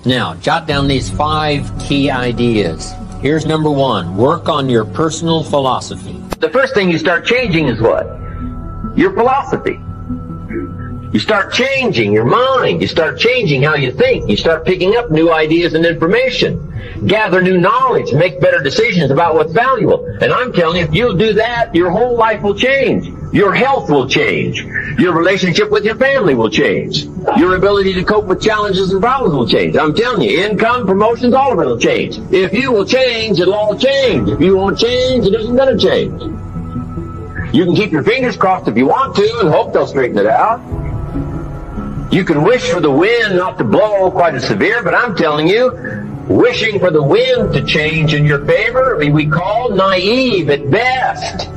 Now, jot down these 5 key ideas. Here's number 1. Work on your personal philosophy. The first thing you start changing is what? Your philosophy. You start changing your mind. You start changing how you think. You start picking up new ideas and information. Gather new knowledge. Make better decisions about what's valuable. And I'm telling you, if you'll do that, your whole life will change. Your health will change. Your relationship with your family will change. Your ability to cope with challenges and problems will change. I'm telling you, income, promotions, all of it will change. If you will change, it'll all change. If you won't change, it isn't going to change. You can keep your fingers crossed if you want to and hope they'll straighten it out. You can wish for the wind not to blow quite as severe, but I'm telling you, wishing for the wind to change in your favor, we call naive at best.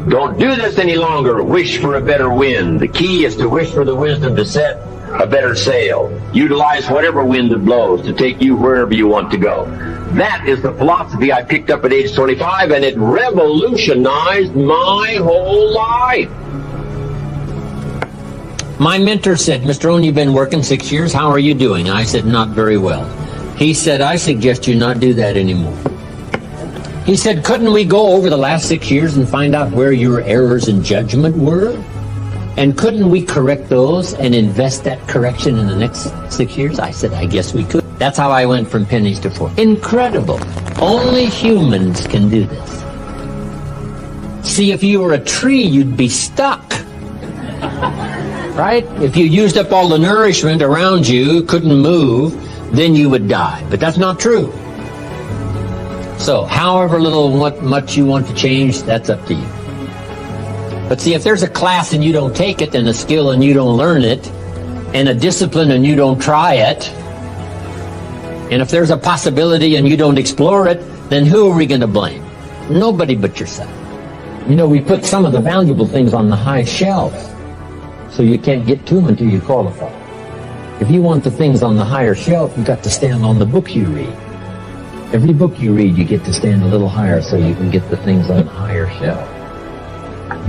Don't do this any longer. Wish for a better wind. The key is to wish for the wisdom to set a better sail. Utilize whatever wind that blows to take you wherever you want to go. That is the philosophy I picked up at age 25, and it revolutionized my whole life. My mentor said, Mr. Rohn, you've been working 6 years. How are you doing? I said, not very well. He said, I suggest you not do that anymore. He said, couldn't we go over the last 6 years and find out where your errors in judgment were? And couldn't we correct those and invest that correction in the next 6 years? I said, I guess we could. That's how I went from pennies to forks. Incredible. Only humans can do this. See, if you were a tree, you'd be stuck. Right? If you used up all the nourishment around you, couldn't move, then you would die. But that's not true. So, however much you want to change, that's up to you. But see, if there's a class and you don't take it, and a skill and you don't learn it, and a discipline and you don't try it, and if there's a possibility and you don't explore it, then who are we going to blame? Nobody but yourself. You know, we put some of the valuable things on the high shelf, so you can't get to them until you qualify. If you want the things on the higher shelf, you've got to stand on the book you read. Every book you read, you get to stand a little higher so you can get the things on the higher shelf.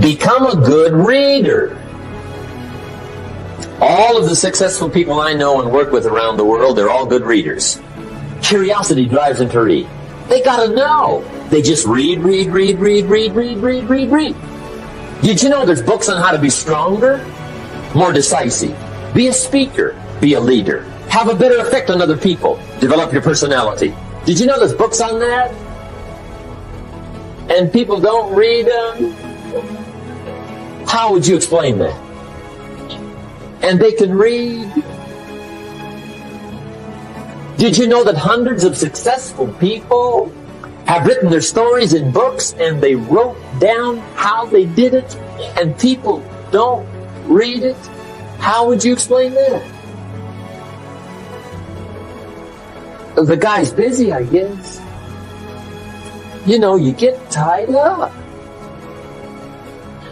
Become a good reader. All of the successful people I know and work with around the world, they're all good readers. Curiosity drives them to read. They gotta know. They just read. Did you know there's books on how to be stronger, more decisive, be a speaker, be a leader, have a better effect on other people, develop your personality? Did you know there's books on that? And people don't read them? How would you explain that? And they can read? Did you know that hundreds of successful people have written their stories in books and they wrote down how they did it, and people don't read it? How would you explain that? The guy's busy, I guess. You know, you get tied up.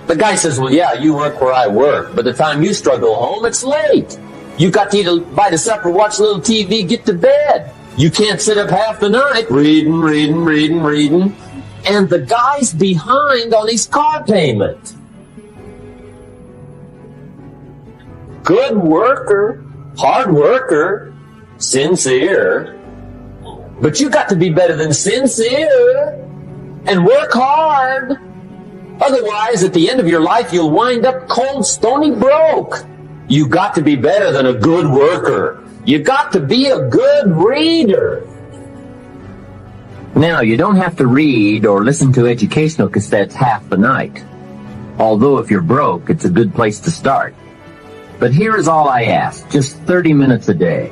The guy says, well, yeah, you work where I work, but the time you struggle home, it's late. You got to eat a bite of supper, watch a little TV, get to bed. You can't sit up half the night reading. And the guy's behind on his car payment. Good worker, hard worker, sincere. But you got to be better than sincere and work hard. Otherwise, at the end of your life, you'll wind up cold, stony broke. You got to be better than a good worker. You got to be a good reader. Now, you don't have to read or listen to educational cassettes half the night. Although if you're broke, it's a good place to start. But here is all I ask, just 30 minutes a day.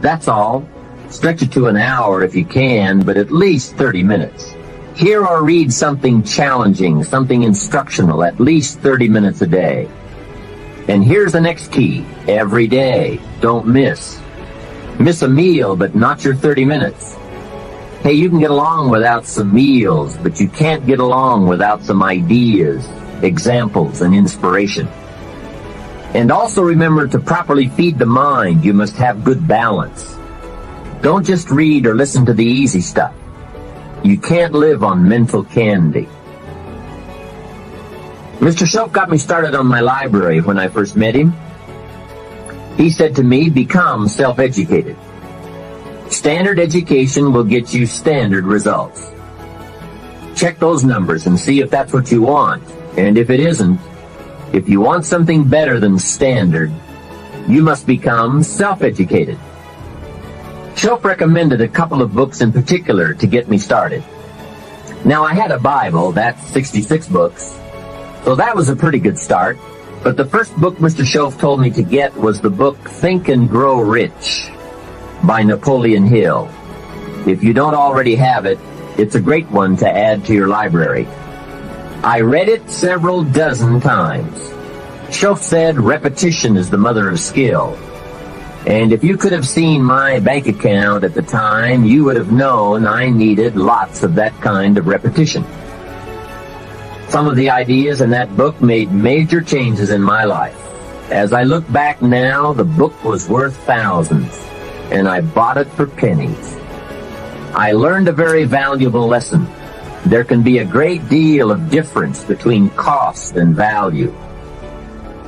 That's all. Stretch it to an hour if you can, but at least 30 minutes. Hear or read something challenging, something instructional, at least 30 minutes a day. And here's the next key. Every day. Don't miss. Miss a meal, but not your 30 minutes. Hey, you can get along without some meals, but you can't get along without some ideas, examples, and inspiration. And also remember to properly feed the mind. You must have good balance. Don't just read or listen to the easy stuff. You can't live on mental candy. Mr. Shelf got me started on my library when I first met him. He said to me, become self-educated. Standard education will get you standard results. Check those numbers and see if that's what you want. And if it isn't, if you want something better than standard, you must become self-educated. Shoaff recommended a couple of books in particular to get me started. Now, I had a Bible, that's 66 books, so that was a pretty good start. But the first book Mr. Shoaff told me to get was the book Think and Grow Rich by Napoleon Hill. If you don't already have it, it's a great one to add to your library. I read it several dozen times. Shoaff said repetition is the mother of skill. And if you could have seen my bank account at the time, you would have known I needed lots of that kind of repetition. Some of the ideas in that book made major changes in my life. As I look back now, the book was worth thousands, and I bought it for pennies. I learned a very valuable lesson. There can be a great deal of difference between cost and value.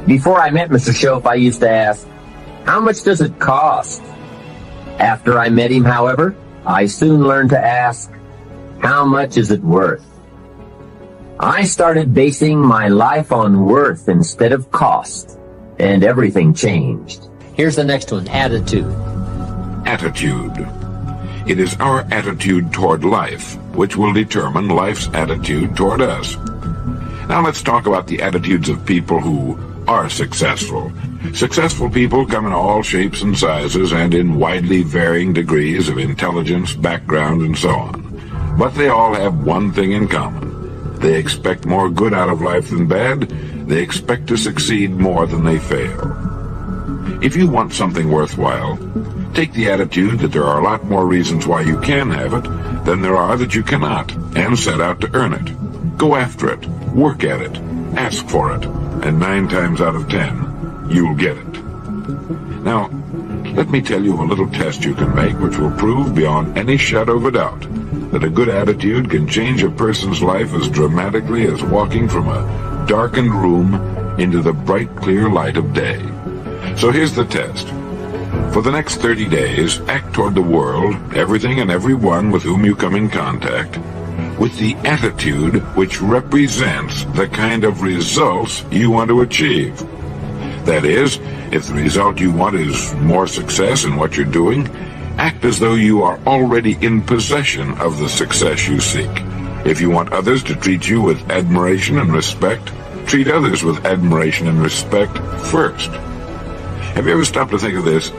Before I met Mr. Shoaff, I used to ask, how much does it cost? After I met him, however, I soon learned to ask, how much is it worth? I started basing my life on worth instead of cost, and everything changed. Here's the next one, attitude. Attitude. It is our attitude toward life which will determine life's attitude toward us. Now let's talk about the attitudes of people who are successful. Successful people come in all shapes and sizes and in widely varying degrees of intelligence, background, and so on. But they all have one thing in common. They expect more good out of life than bad. They expect to succeed more than they fail. If you want something worthwhile, take the attitude that there are a lot more reasons why you can have it than there are that you cannot, and set out to earn it. Go after it, work at it, ask for it, and 9 times out of 10, you'll get it. Now, let me tell you a little test you can make which will prove beyond any shadow of a doubt that a good attitude can change a person's life as dramatically as walking from a darkened room into the bright, clear light of day. So here's the test. For the next 30 days, act toward the world, everything and everyone with whom you come in contact, with the attitude which represents the kind of results you want to achieve. That is, if the result you want is more success in what you're doing, act as though you are already in possession of the success you seek. If you want others to treat you with admiration and respect, treat others with admiration and respect first. Have you ever stopped to think of this?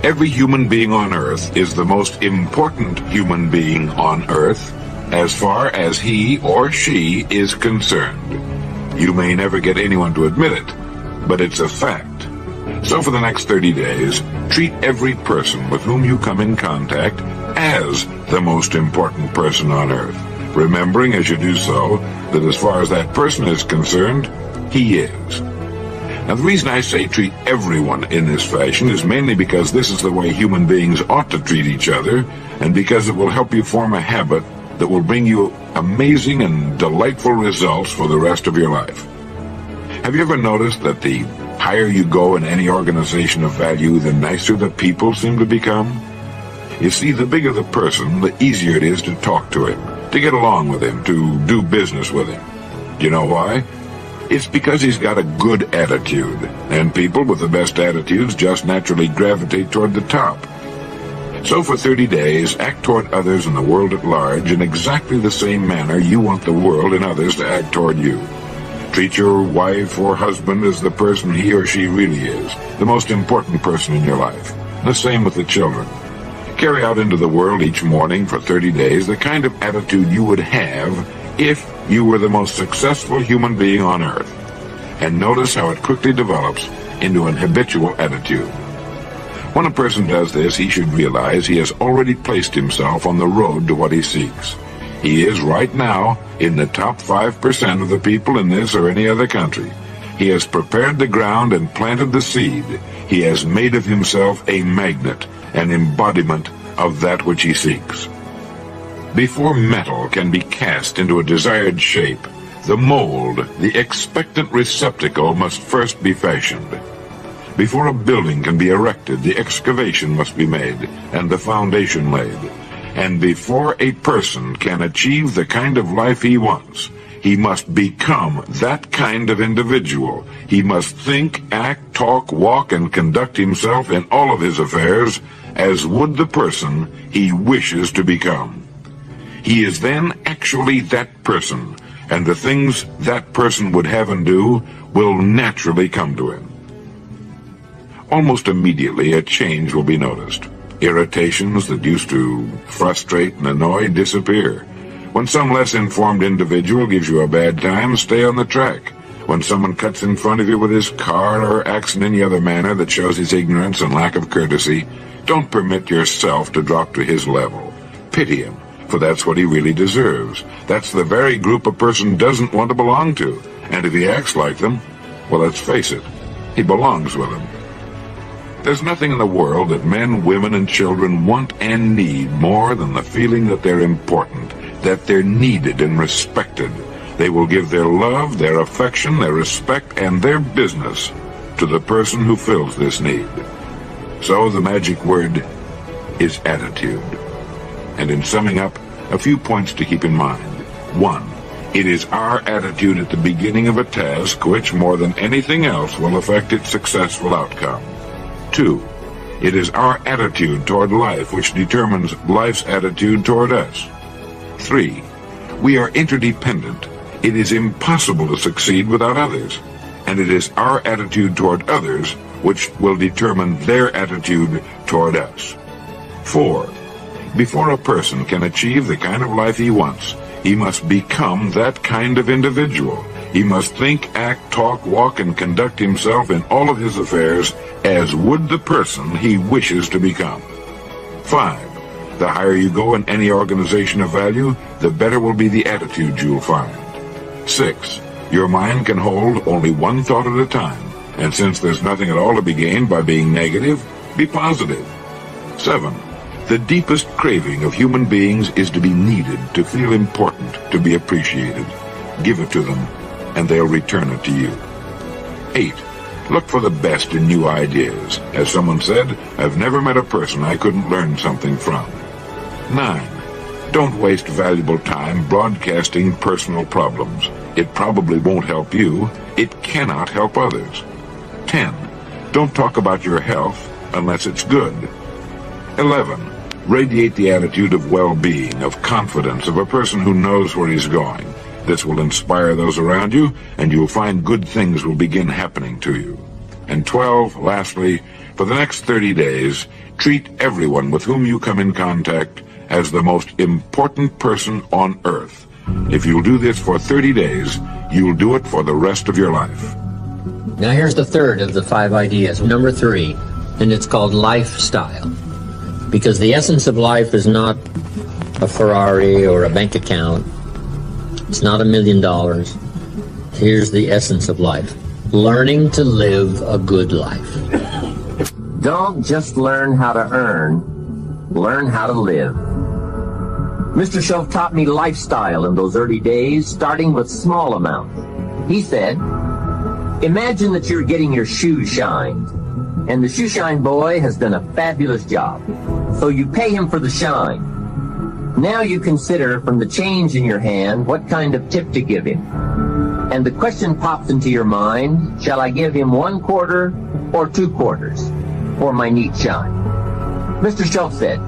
Every human being on earth is the most important human being on earth as far as he or she is concerned. You may never get anyone to admit it, but it's a fact. So for the next 30 days, treat every person with whom you come in contact as the most important person on earth, remembering as you do so that as far as that person is concerned, he is. Now, the reason I say treat everyone in this fashion is mainly because this is the way human beings ought to treat each other, and because it will help you form a habit that will bring you amazing and delightful results for the rest of your life. Have you ever noticed that the higher you go in any organization of value, the nicer the people seem to become? You see, the bigger the person, the easier it is to talk to him, to get along with him, to do business with him. Do you know why? It's because he's got a good attitude, and people with the best attitudes just naturally gravitate toward the top. So for 30 days, act toward others and the world at large in exactly the same manner you want the world and others to act toward you. Treat your wife or husband as the person he or she really is, the most important person in your life. The same with the children. Carry out into the world each morning for 30 days the kind of attitude you would have if you were the most successful human being on earth. And notice how it quickly develops into an habitual attitude. When a person does this, he should realize he has already placed himself on the road to what he seeks. He is right now in the top 5% of the people in this or any other country. He has prepared the ground and planted the seed. He has made of himself a magnet, an embodiment of that which he seeks. Before metal can be cast into a desired shape, the mold, the expectant receptacle, must first be fashioned. Before a building can be erected, the excavation must be made and the foundation laid. And before a person can achieve the kind of life he wants, he must become that kind of individual. He must think, act, talk, walk, and conduct himself in all of his affairs as would the person he wishes to become. He is then actually that person, and the things that person would have and do will naturally come to him. Almost immediately, a change will be noticed. Irritations that used to frustrate and annoy disappear. When some less informed individual gives you a bad time, stay on the track. When someone cuts in front of you with his car or acts in any other manner that shows his ignorance and lack of courtesy, don't permit yourself to drop to his level. Pity him, for that's what he really deserves. That's the very group a person doesn't want to belong to. And if he acts like them, well, let's face it, he belongs with them. There's nothing in the world that men, women, and children want and need more than the feeling that they're important, that they're needed and respected. They will give their love, their affection, their respect, and their business to the person who fills this need. So the magic word is attitude. And in summing up, a few points to keep in mind. 1. It is our attitude at the beginning of a task which, more than anything else, will affect its successful outcome. 2. It is our attitude toward life which determines life's attitude toward us. 3. We are interdependent. It is impossible to succeed without others. And it is our attitude toward others which will determine their attitude toward us. 4. Before a person can achieve the kind of life he wants, he must become that kind of individual. He must think, act, talk, walk, and conduct himself in all of his affairs as would the person he wishes to become. 5. The higher you go in any organization of value, the better will be the attitude you'll find. 6. Your mind can hold only one thought at a time, and since there's nothing at all to be gained by being negative, be positive. 7. The deepest craving of human beings is to be needed, to feel important, to be appreciated. Give it to them, and they'll return it to you. 8. Look for the best in new ideas. As someone said, I've never met a person I couldn't learn something from. 9. Don't waste valuable time broadcasting personal problems. It probably won't help you. It cannot help others. 10. Don't talk about your health unless it's good. 11. Radiate the attitude of well-being, of confidence, of a person who knows where he's going. This will inspire those around you, and you'll find good things will begin happening to you. And 12, lastly, for the next 30 days, treat everyone with whom you come in contact as the most important person on earth. If you'll do this for 30 days, you'll do it for the rest of your life. Now here's the third of the 5 ideas, number 3, and it's called lifestyle. Because the essence of life is not a Ferrari or a bank account. It's not $1 million. Here's the essence of life. Learning to live a good life. Don't just learn how to earn, learn how to live. Mr. Shove taught me lifestyle in those early days, starting with small amounts. He said, imagine that you're getting your shoes shined, and the shoe shine boy has done a fabulous job. So you pay him for the shine. Now you consider from the change in your hand what kind of tip to give him. And the question pops into your mind, shall I give him 1 quarter or 2 quarters for my neat shine? Mr. Shelf said,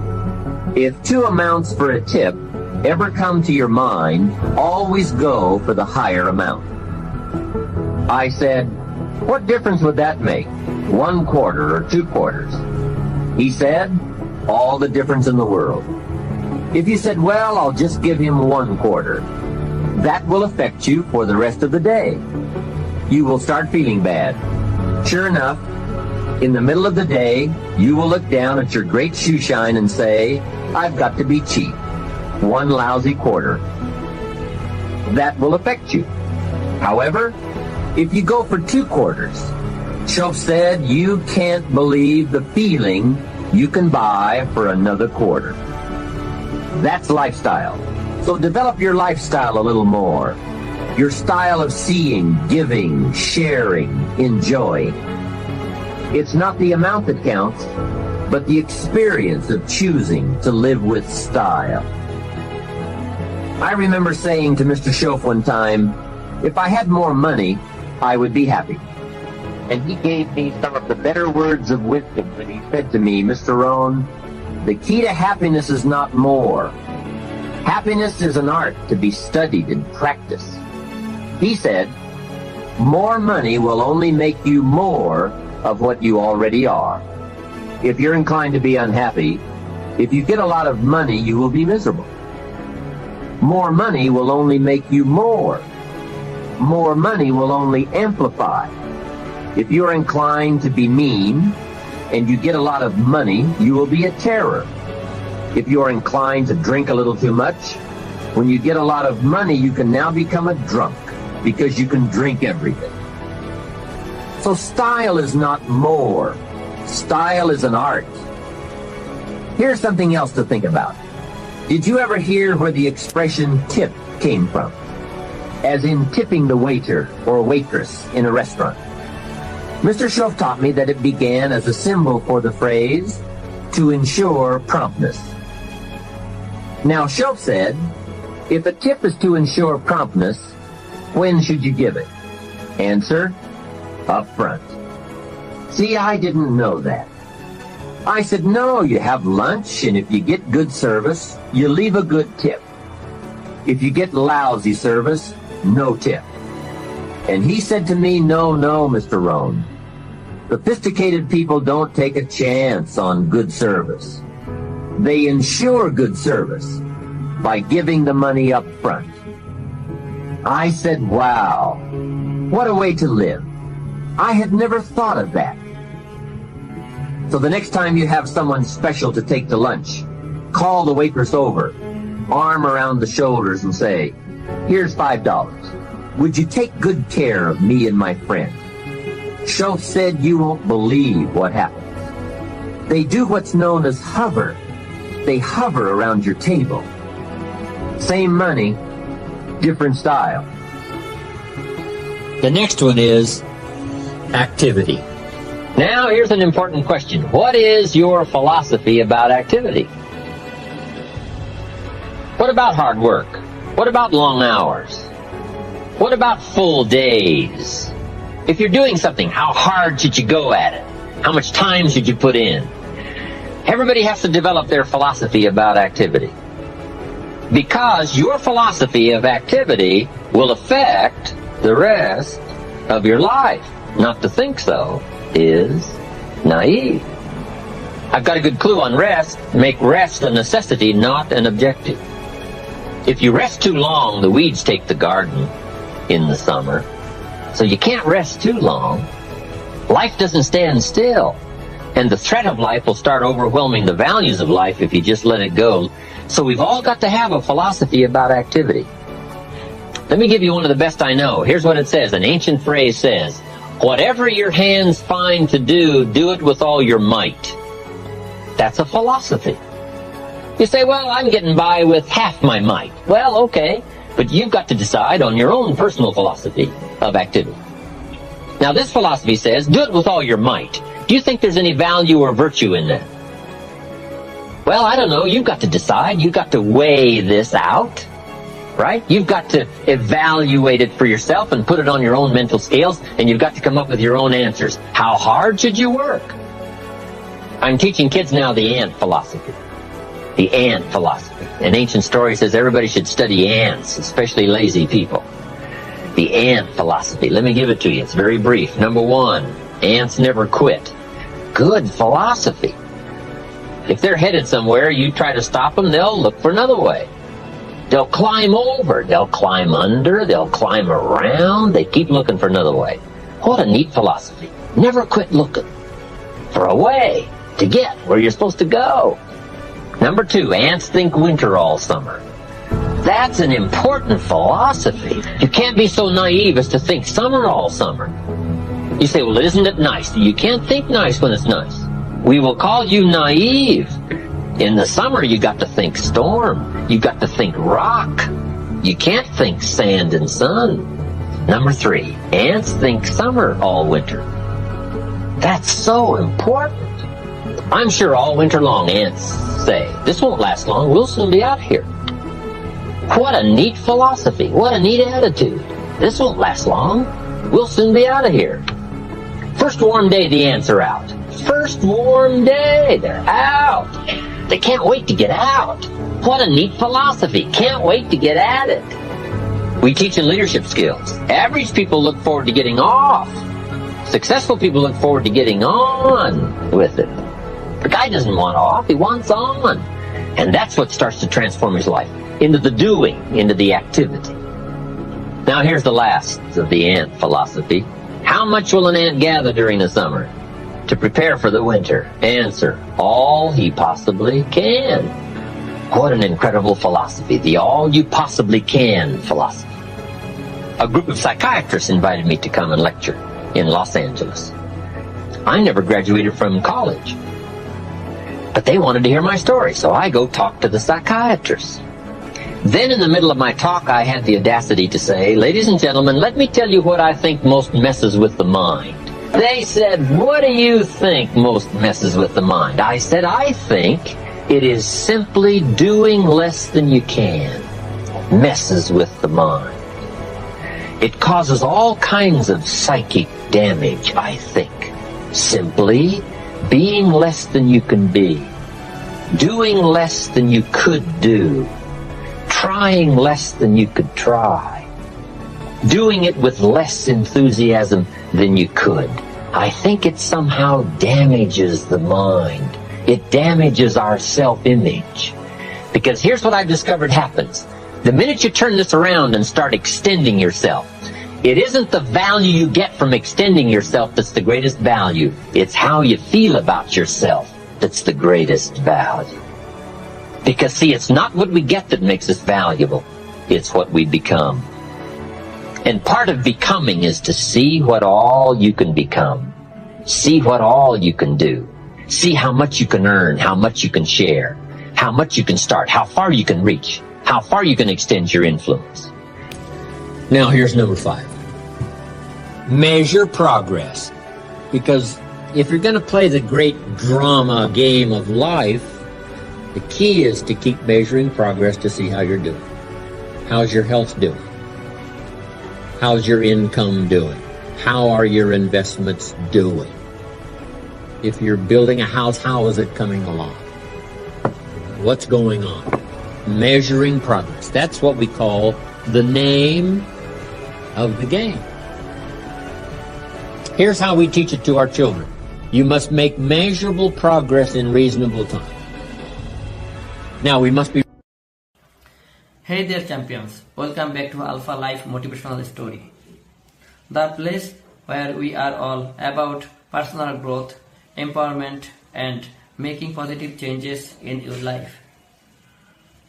if 2 amounts for a tip ever come to your mind, always go for the higher amount. I said, what difference would that make, 1 quarter or 2 quarters? He said, all the difference in the world. If you said, well, I'll just give him 1 quarter, that will affect you for the rest of the day. You will start feeling bad. Sure enough, in the middle of the day, you will look down at your great shoe shine and say, I've got to be cheap. 1 lousy quarter. That will affect you. However, if you go for 2 quarters, Shope said you can't believe the feeling you can buy for another quarter. That's lifestyle. So develop your lifestyle a little more. Your style of seeing, giving, sharing, enjoying. It's not the amount that counts, but the experience of choosing to live with style. I remember saying to Mr. Schoaf one time, if I had more money, I would be happy. And he gave me some of the better words of wisdom when he said to me, Mr. Rohn, the key to happiness is not more. Happiness is an art to be studied and practiced. He said, more money will only make you more of what you already are. If you're inclined to be unhappy, if you get a lot of money, you will be miserable. More money will only make you more. More money will only amplify. If you're inclined to be mean and you get a lot of money, you will be a terror. If you're inclined to drink a little too much, when you get a lot of money, you can now become a drunk because you can drink everything. So style is not more. Style is an art. Here's something else to think about. Did you ever hear where the expression tip came from? As in tipping the waiter or waitress in a restaurant. Mr. Schoaf taught me that it began as a symbol for the phrase, to ensure promptness. Now, Schoaf said, if a tip is to ensure promptness, when should you give it? Answer, up front. See, I didn't know that. I said, no, you have lunch, and if you get good service, you leave a good tip. If you get lousy service, no tip. And he said to me, no, Mr. Rohn. Sophisticated people don't take a chance on good service. They ensure good service by giving the money up front. I said, wow, what a way to live. I had never thought of that. So the next time you have someone special to take to lunch, call the waitress over, arm around the shoulders and say, here's $5. Would you take good care of me and my friend? Schoaf said you won't believe what happens. They do what's known as hover. They hover around your table. Same money, different style. The next one is activity. Now, here's an important question. What is your philosophy about activity? What about hard work? What about long hours? What about full days? If you're doing something, how hard should you go at it? How much time should you put in? Everybody has to develop their philosophy about activity. Because your philosophy of activity will affect the rest of your life. Not to think so is naive. I've got a good clue on rest. Make rest a necessity, not an objective. If you rest too long, the weeds take the garden in the summer. So you can't rest too long. Life doesn't stand still. And the threat of life will start overwhelming the values of life if you just let it go. So we've all got to have a philosophy about activity. Let me give you one of the best I know. Here's what it says. An ancient phrase says, whatever your hands find to do, do it with all your might. That's a philosophy. You say, well, I'm getting by with half my might. Well, okay, but you've got to decide on your own personal philosophy of activity. Now, this philosophy says, do it with all your might. Do you think there's any value or virtue in that? Well, I don't know. You've got to decide. You've got to weigh this out, right? You've got to evaluate it for yourself and put it on your own mental scales, and you've got to come up with your own answers. How hard should you work? I'm teaching kids now the ant philosophy. The ant philosophy. An ancient story says everybody should study ants, especially lazy people. The ant philosophy. Let me give it to you. It's very brief. Number one, ants never quit. Good philosophy. If they're headed somewhere, you try to stop them, they'll look for another way. They'll climb over, they'll climb under, they'll climb around, they keep looking for another way. What a neat philosophy. Never quit looking for a way to get where you're supposed to go. Number two, ants think winter all summer. That's an important philosophy. You can't be so naive as to think summer all summer. You say, well, isn't it nice? You can't think nice when it's nice. We will call you naive. In the summer, you got to think storm. You got to think rock. You can't think sand and sun. Number three, ants think summer all winter. That's so important. I'm sure all winter long ants say, this won't last long, we'll soon be out of here. What a neat philosophy, what a neat attitude. This won't last long, we'll soon be out of here. First warm day, the ants are out. First warm day, they're out. They can't wait to get out. What a neat philosophy, can't wait to get at it. We teach in leadership skills. Average people look forward to getting off. Successful people look forward to getting on with it. The guy doesn't want off, he wants on. And that's what starts to transform his life. Into the doing, into the activity. Now here's the last of the ant philosophy. How much will an ant gather during the summer to prepare for the winter? Answer, all he possibly can. What an incredible philosophy, the all you possibly can philosophy. A group of psychiatrists invited me to come and lecture in Los Angeles. I never graduated from college, but they wanted to hear my story, so I go talk to the psychiatrists. Then in the middle of my talk, I had the audacity to say, ladies and gentlemen, let me tell you what I think most messes with the mind. They said, what do you think most messes with the mind? I said, I think it is simply doing less than you can. Messes with the mind. It causes all kinds of psychic damage, I think. Simply being less than you can be. Doing less than you could do. Trying less than you could try. Doing it with less enthusiasm than you could. I think it somehow damages the mind. It damages our self-image. Because here's what I've discovered happens. The minute you turn this around and start extending yourself, it isn't the value you get from extending yourself that's the greatest value. It's how you feel about yourself that's the greatest value. Because, see, it's not what we get that makes us valuable. It's what we become. And part of becoming is to see what all you can become. See what all you can do. See how much you can earn, how much you can share, how much you can start, how far you can reach, how far you can extend your influence. Now here's number 5. Measure progress. Because if you're going to play the great drama game of life, the key is to keep measuring progress to see how you're doing. How's your health doing? How's your income doing? How are your investments doing? If you're building a house, how is it coming along? What's going on? Measuring progress. That's what we call the name of the game. Here's how we teach it to our children. You must make measurable progress in reasonable time. Now we must be... Hey there champions, welcome back to Alpha Life Motivational Story. The place where we are all about personal growth, empowerment and making positive changes in your life.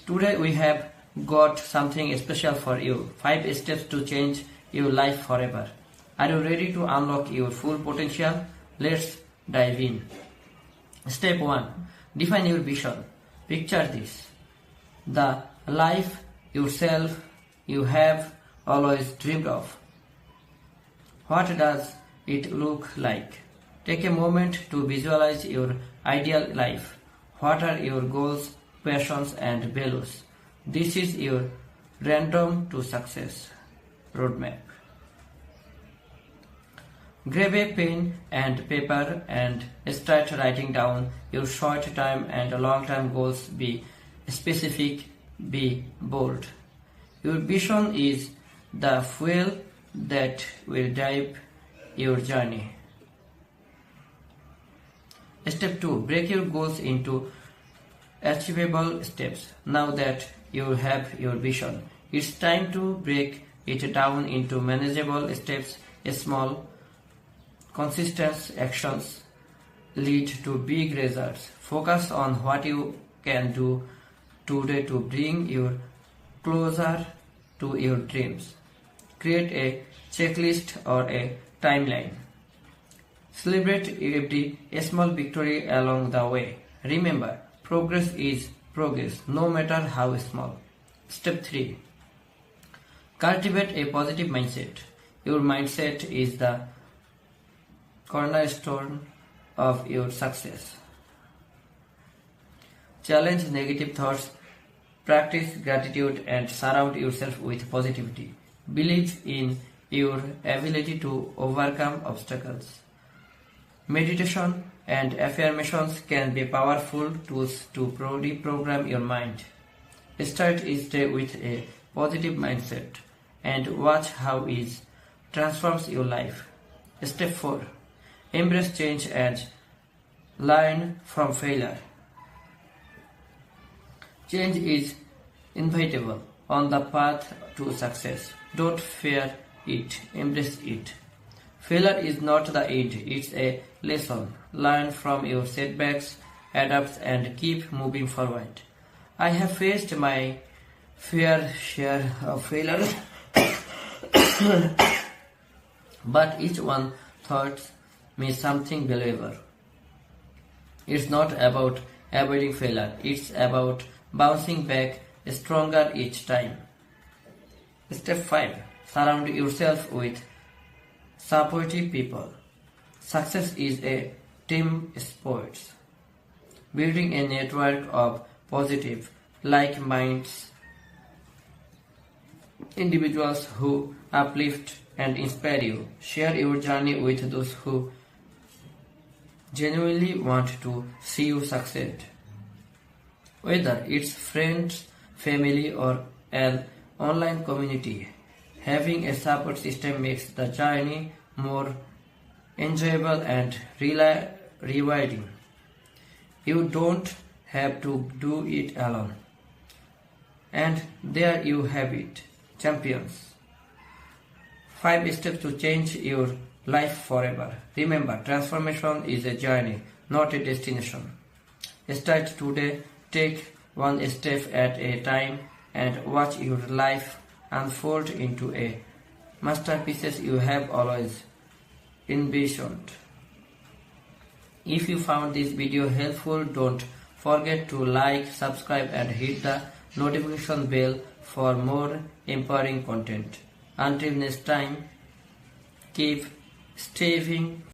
Today we have got something special for you. 5 steps to change your life forever. Are you ready to unlock your full potential? Let's dive in. Step 1. Define your vision. Picture this. The life yourself you have always dreamed of. What does it look like? Take a moment to visualize your ideal life. What are your goals, passions and values? This is your random to success roadmap. Grab a pen and paper and start writing down your short-term and long-term goals. Be specific, be bold. Your vision is the fuel that will drive your journey. Step 2. Break your goals into achievable steps. Now that you have your vision, it's time to break it down into manageable steps. Small, consistent actions lead to big results. Focus on what you can do today to bring you closer to your dreams. Create a checklist or a timeline. Celebrate every small victory along the way. Remember, progress is progress, no matter how small. Step 3. Cultivate a positive mindset. Your mindset is the cornerstone of your success. Challenge negative thoughts, practice gratitude, and surround yourself with positivity. Believe in your ability to overcome obstacles. Meditation and affirmations can be powerful tools to reprogram your mind. Start each day with a positive mindset and watch how it transforms your life. Step 4. Embrace change and learn from failure. Change is inevitable on the path to success. Don't fear it, embrace it. Failure is not the end, it's a lesson. Learn from your setbacks, adapt, and keep moving forward. I have faced my fair share of failure, but each one taught me something valuable. It's not about avoiding failure, it's about bouncing back stronger each time. Step 5. Surround yourself with supportive people. Success is a team sport. Building a network of positive, like-minded individuals who uplift and inspire you. Share your journey with those who genuinely want to see you succeed. Whether it's friends, family, or an online community, having a support system makes the journey more enjoyable and rewarding. You don't have to do it alone. And there you have it, champions. 5 steps to change your life forever. Remember, transformation is a journey, not a destination. Start today, take one step at a time, and watch your life unfold into a masterpiece you have always envisioned. If you found this video helpful, don't forget to like, subscribe, and hit the notification bell for more empowering content. Until next time, keep striving